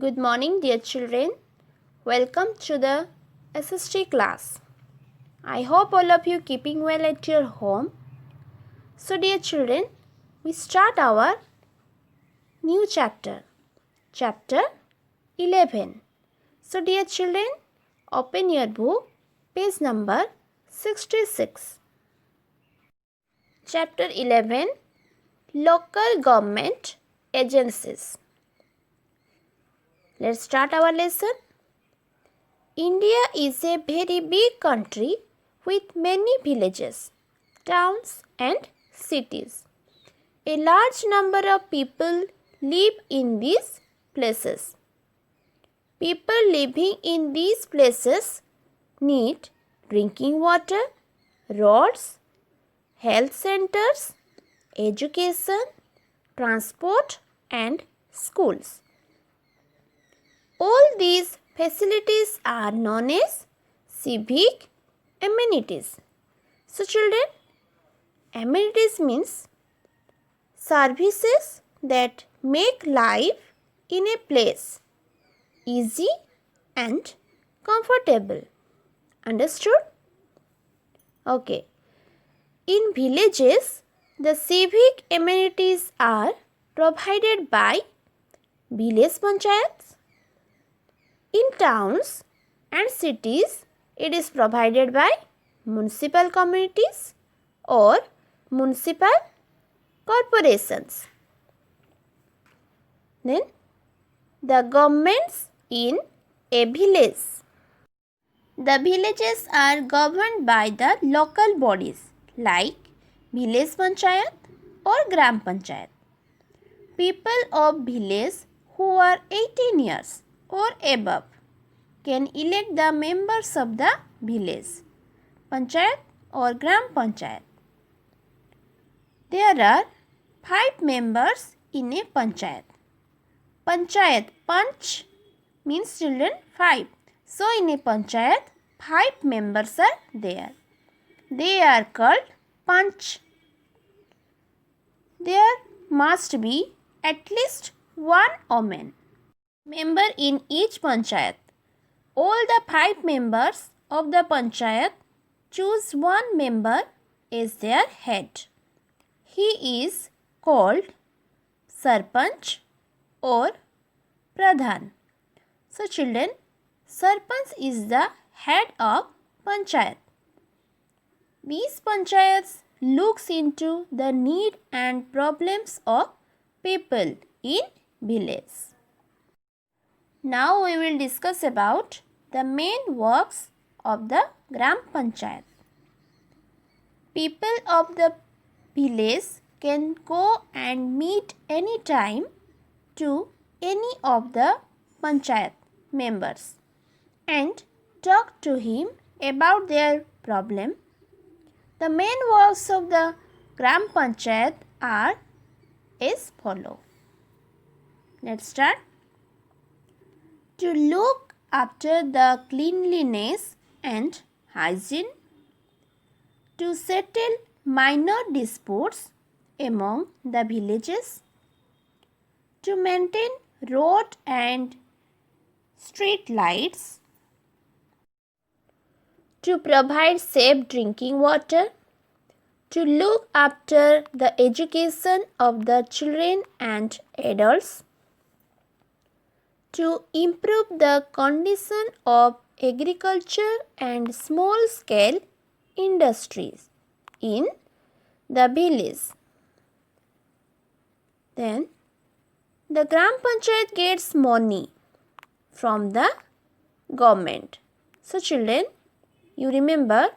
Good morning, dear children. Welcome to the SST class. I hope all of you keeping well at your home. So, dear children, we start our new chapter, chapter 11. So, dear children, open your book, page number 66. Chapter 11, Local Government Agencies. Let's start our lesson. India is a very big country with many villages, towns and cities. A large number of people live in these places. People living in these places need drinking water, roads, health centers, education, transport and schools. All these facilities are known as civic amenities. So children, amenities means services that make life in a place easy and comfortable. Understood? Okay. In villages, the civic amenities are provided by village panchayats. In towns and cities, it is provided by municipal communities or municipal corporations. Then, the governments in a village. The villages are governed by the local bodies like village panchayat or gram panchayat. People of village who are 18 years or above can elect the members of the village, panchayat or gram panchayat. There are 5 members in a panchayat. Panchayat, panch means children 5. So in a panchayat, 5 members are there. They are called panch. There must be at least one woman member in each panchayat. All the 5 members of the panchayat choose one member as their head. He is called sarpanch or pradhan. So children, sarpanch is the head of panchayat. These panchayats looks into the need and problems of people in village. Now we will discuss about the main works of the gram panchayat. People of the village can go and meet any time to any of the panchayat members and talk to him about their problem. The main works of the gram panchayat are as follow. Let's start. To look after the cleanliness and hygiene, to settle minor disputes among the villages, to maintain road and street lights, to provide safe drinking water, to look after the education of the children and adults, to improve the condition of agriculture and small scale industries in the village. Then the gram panchayat gets money from the government. So children, you remember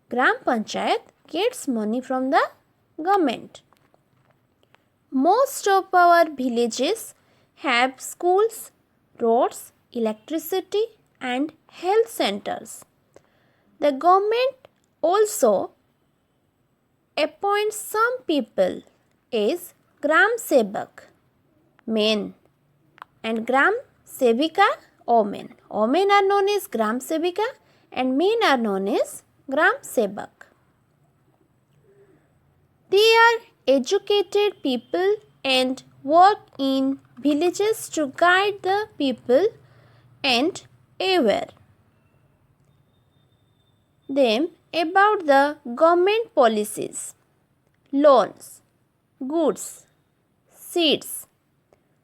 gram panchayat gets money from the government. Most of our villages have schools, roads, electricity and health centers. The government also appoints some people as gram sevak, men, and gram sevika, women. Women are known as gram sevika and men are known as gram sevak. They are educated people and work in villages to guide the people and aware them about the government policies, loans, goods, seeds,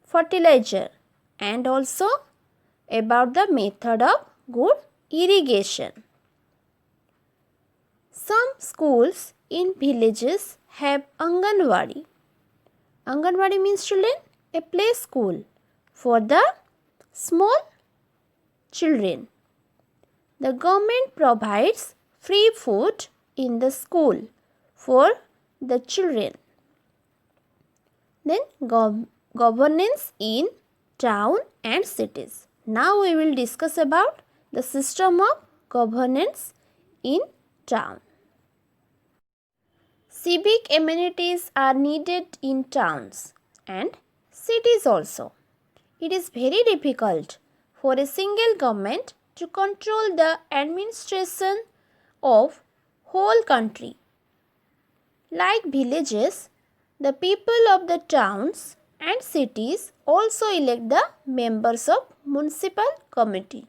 fertilizer, and also about the method of good irrigation. Some schools in villages have Anganwadi. Anganwadi means, children, a play school for the small children. The government provides free food in the school for the children. Then governance in town and cities. Now we will discuss about the system of governance in town. Civic amenities are needed in towns and cities also. It is very difficult for a single government to control the administration of whole country. Like villages, the people of the towns and cities also elect the members of municipal committee.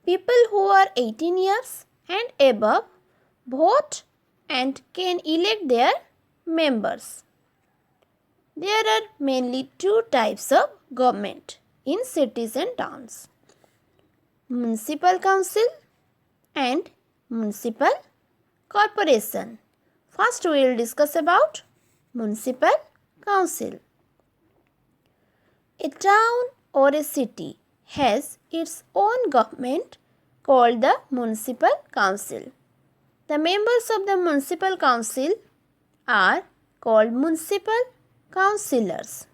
People who are 18 years and above vote and can elect their members. There are mainly two types of government in cities and towns: municipal council and municipal corporation. First we will discuss about municipal council. A town or a city has its own government called the municipal council. The members of the municipal council are called municipal councillors.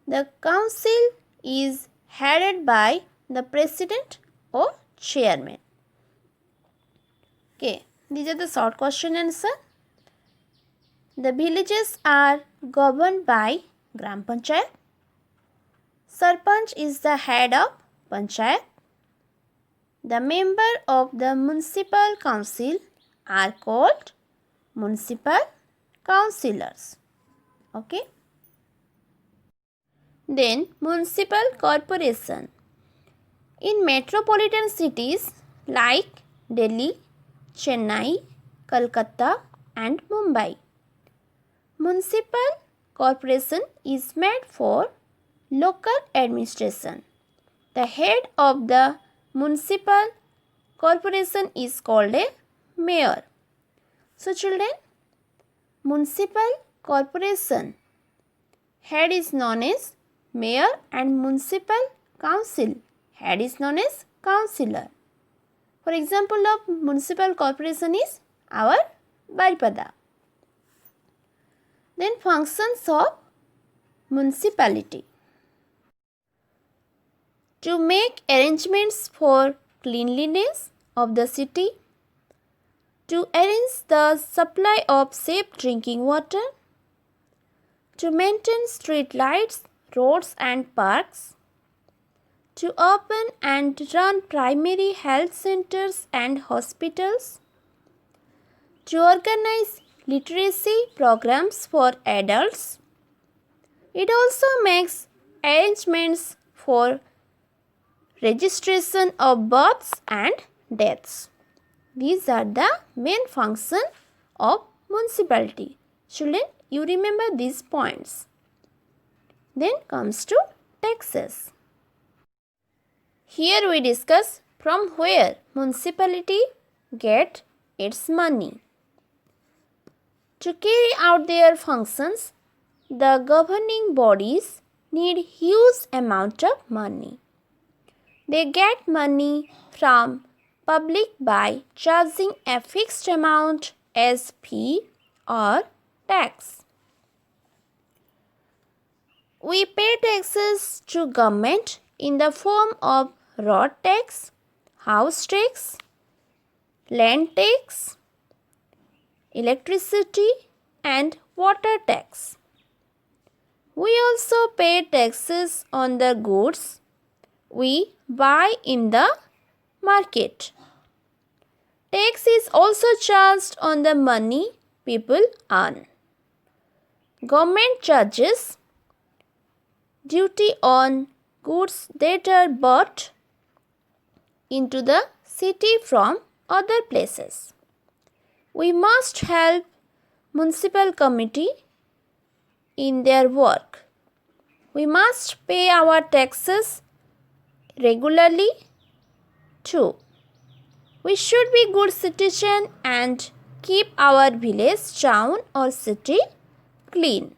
The council is headed by the president or chairman. Okay, these are the short question answer. The villages are governed by Gram Panchayat. Sarpanch is the head of Panchayat. The member of the municipal council are called municipal councillors. Okay. Then municipal corporation. In metropolitan cities like Delhi, Chennai, Kolkata and Mumbai, municipal corporation is made for local administration. The head of the municipal corporation is called a mayor. So children, municipal corporation head is known as mayor and municipal council head is known as councillor. For example of municipal corporation is our Baripada. Then functions of municipality. To make arrangements for cleanliness of the city, to arrange the supply of safe drinking water, to maintain street lights, roads and parks, to open and run primary health centers and hospitals, to organize literacy programs for adults. It also makes arrangements for registration of births and deaths. These are the main functions of municipality. Children, you remember these points. Then comes to taxes. Here we discuss from where municipality get its money. To carry out their functions, the governing bodies need huge amount of money. They get money from public by charging a fixed amount as fee or tax. We pay taxes to government in the form of road tax, house tax, land tax, electricity and water tax. We also pay taxes on the goods we buy in the market. Tax is also charged on the money people earn. Government charges duty on goods that are bought into the city from other places. We must help municipal committee in their work. We must pay our taxes regularly too. We should be good citizen and keep our village, town or city clean.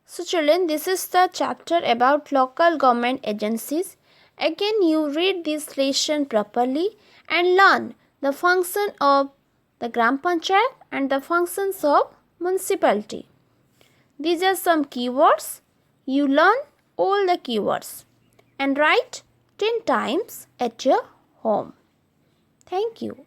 So children, this is the chapter about local government agencies. Again, you read this lesson properly and learn the function of the Gram Panchayat and the functions of municipality. These are some keywords. You learn all the keywords and write 10 times at your home. Thank you.